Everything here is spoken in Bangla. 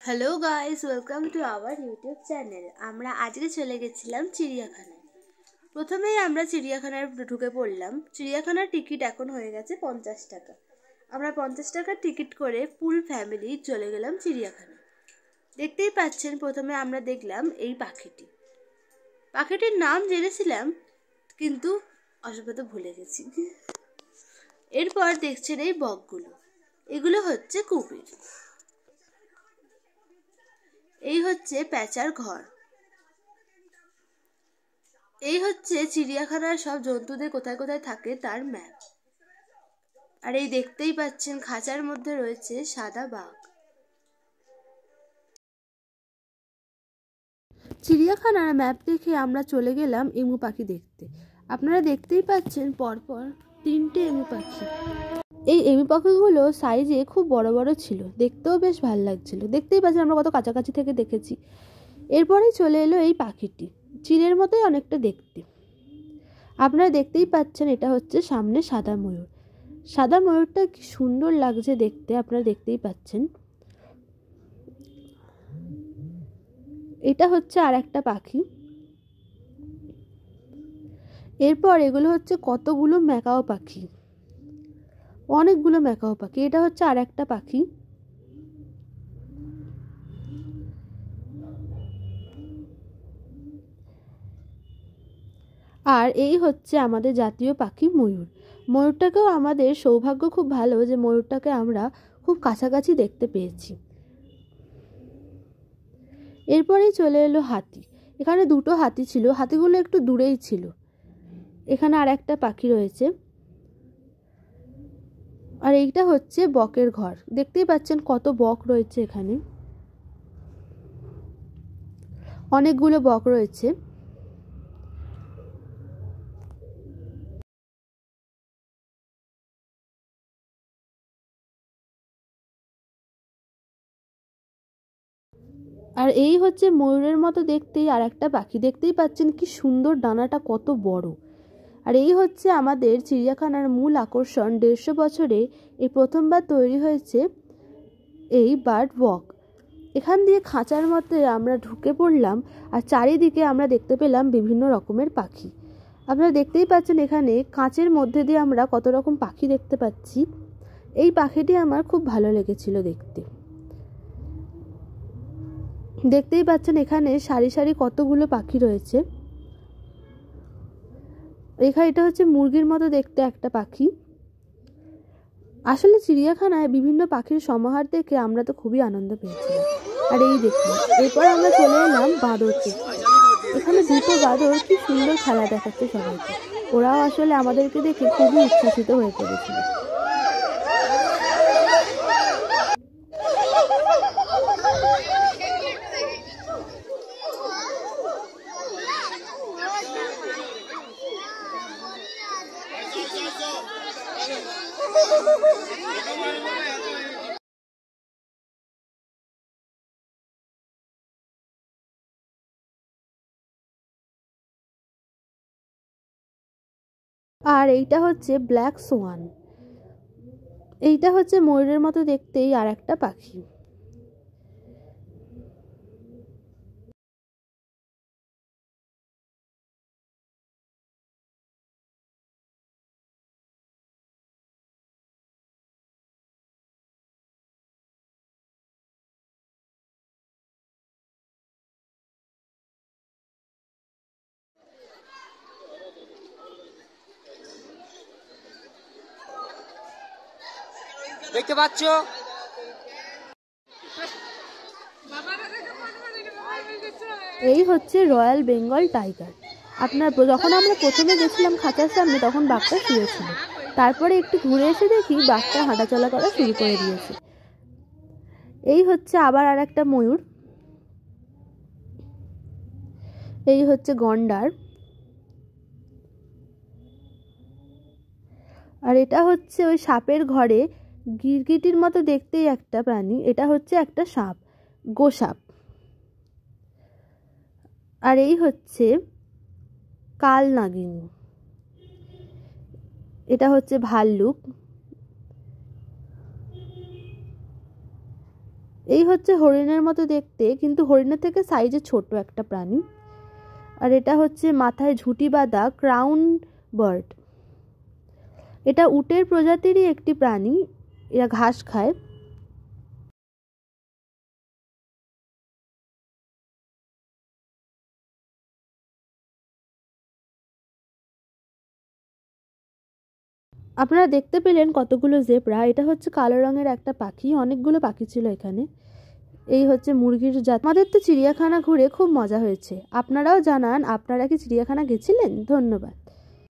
Hello guys, welcome to our YouTube channel. আমরা আজকে চলে গেছিলাম চিড়িয়াখানায়। প্রথমেই আমরা চিড়িয়াখানায় ঢুকে পড়লাম। চিড়িয়াখানার টিকিট এখন হয়ে গেছে 50 টাকা। আমরা 50 টাকার টিকিট করে ফুল ফ্যামিলি চলে গেলাম চিড়িয়াখানায়। দেখতেই পাচ্ছেন, প্রথমে আমরা দেখলাম এই পাখিটির নাম জেনেছিলাম, কিন্তু অসভ্যতা ভুলে গেছি। এরপর দেখছেন এই বকগুলো, এগুলো হচ্ছে কুমির। এই হচ্ছে প্যাঁচার ঘর। এই হচ্ছে চিড়িয়াখানার সব জন্তুদের কোথায় কোথায় থাকে তার ম্যাপ। আর এই দেখতেই পাচ্ছেন খাঁচার মধ্যে রয়েছে সাদা বাঘ। চিড়িয়াখানার ম্যাপ দেখে আমরা চলে গেলাম এমু পাখি দেখতে। আপনারা দেখতেই পাচ্ছেন পরপর 3টে এমু পাখি। এই এমু পাখিগুলো সাইজে খুব বড় বড় ছিল, দেখতেও বেশ ভালো লাগছিল। দেখতেই পাচ্ছেন আমরা কত কাছাকাছি থেকে দেখেছি। এরপরেই চলে এলো এই পাখিটি, চিলের মতোই অনেকটা দেখতে। আপনারা দেখতেই পাচ্ছেন এটা হচ্ছে সামনে সাদা ময়ূর। সাদা ময়ূরটা কি সুন্দর লাগছে দেখতে, আপনারা দেখতেই পাচ্ছেন। এটা হচ্ছে আর একটা পাখি। এরপর এগুলো হচ্ছে কতগুলো ম্যাকাও পাখি, অনেকগুলো ম্যাকাও পাখি। এটা হচ্ছে আর একটা পাখি। আর এই হচ্ছে আমাদের জাতীয় পাখি ময়ূর। ময়ূরটাকেও আমাদের সৌভাগ্য খুব ভালো যে ময়ূরটাকে আমরা খুব কাছাকাছি দেখতে পেয়েছি। এরপরেই চলে এলো হাতি। এখানে 2টো হাতি ছিল, হাতিগুলো একটু দূরেই ছিল। এখানে আর একটা পাখি রয়েছে। আর এইটা হচ্ছে বকের ঘর। দেখতেই পাচ্ছেন কত বক রয়েছে এখানে, অনেকগুলো বক রয়েছে। আর এই হচ্ছে ময়ূরের মতো দেখতেই আর একটা পাখি। দেখতেই পাচ্ছেন কি সুন্দর, ডানাটা কত বড়। আর এই হচ্ছে আমাদের চিড়িয়াখানার মূল আকর্ষণ। 150 বছরে এই প্রথমবার তৈরি হয়েছে এই বার্ড ওয়াক। এখান দিয়ে খাঁচার মধ্যে আমরা ঢুকে পড়লাম, আর চারিদিকে আমরা দেখতে পেলাম বিভিন্ন রকমের পাখি। আপনারা দেখতেই পাচ্ছেন এখানে কাঁচের মধ্যে দিয়ে আমরা কত রকম পাখি দেখতে পাচ্ছি। এই পাখিটি আমার খুব ভালো লেগেছিল দেখতে। দেখতেই পাচ্ছেন এখানে সারি সারি কতগুলো পাখি রয়েছে। এখানে এটা হচ্ছে মুরগির মতো দেখতে একটা পাখি। আসলে চিড়িয়াখানায় বিভিন্ন পাখির সমাহার দেখে আমরা তো খুবই আনন্দ পেয়েছিলাম। আর এই দেখুন, এরপর আমরা চলে এলাম বাঁদরকে। এখানে 2টো বাঁদর কি সুন্দর খেলা দেখাচ্ছে সবাইকে। ওরাও আসলে আমাদেরকে দেখে খুবই উচ্ছ্বাসিত হয়ে পড়েছিল। আর এইটা হচ্ছে ব্ল্যাক সোয়ান। এইটা হচ্ছে ময়ূরের মতো দেখতেই আর একটা পাখি। দেখতে পাচ্ছ, এই হচ্ছে রয়্যাল বেঙ্গল টাইগার। যখন আমরা প্রথমে গেছিলাম খাঁচার সামনে, তখন বাঘটা শুয়েছিল। তারপরে একটু ঘুরে এসে দেখি বাঘটা হাঁটাচলা করা শুরু করে দিয়েছে। এই হচ্ছে আবার আর একটা ময়ূর। এই হচ্ছে গন্ডার। আর এটা হচ্ছে ওই সাপের ঘরে গিরগিটির মতো দেখতেই একটা প্রাণী। এটা হচ্ছে একটা সাপ, গোসাপ। আর এই হচ্ছে কাল নাগিনী। এটা হচ্ছে ভাল্লুক। এই হচ্ছে হরিণের মতো দেখতে, কিন্তু হরিণের থেকে সাইজে ছোট একটা প্রাণী। আর এটা হচ্ছে মাথায় ঝুঁটি বাঁধা ক্রাউন বার্ড। এটা উটের প্রজাতিরই একটি প্রাণী, এরা ঘাস খায়। আপনারা দেখতে পেলেন কতগুলো জেব্রা। এটা হচ্ছে কালো রঙের একটা পাখি, অনেকগুলো পাখি ছিল এখানে। এই হচ্ছে মুরগির জাত। আমাদের তো চিড়িয়াখানা ঘুরে খুব মজা হয়েছে। আপনারাও জানান আপনারা কি চিড়িয়াখানা গেছিলেন? ধন্যবাদ।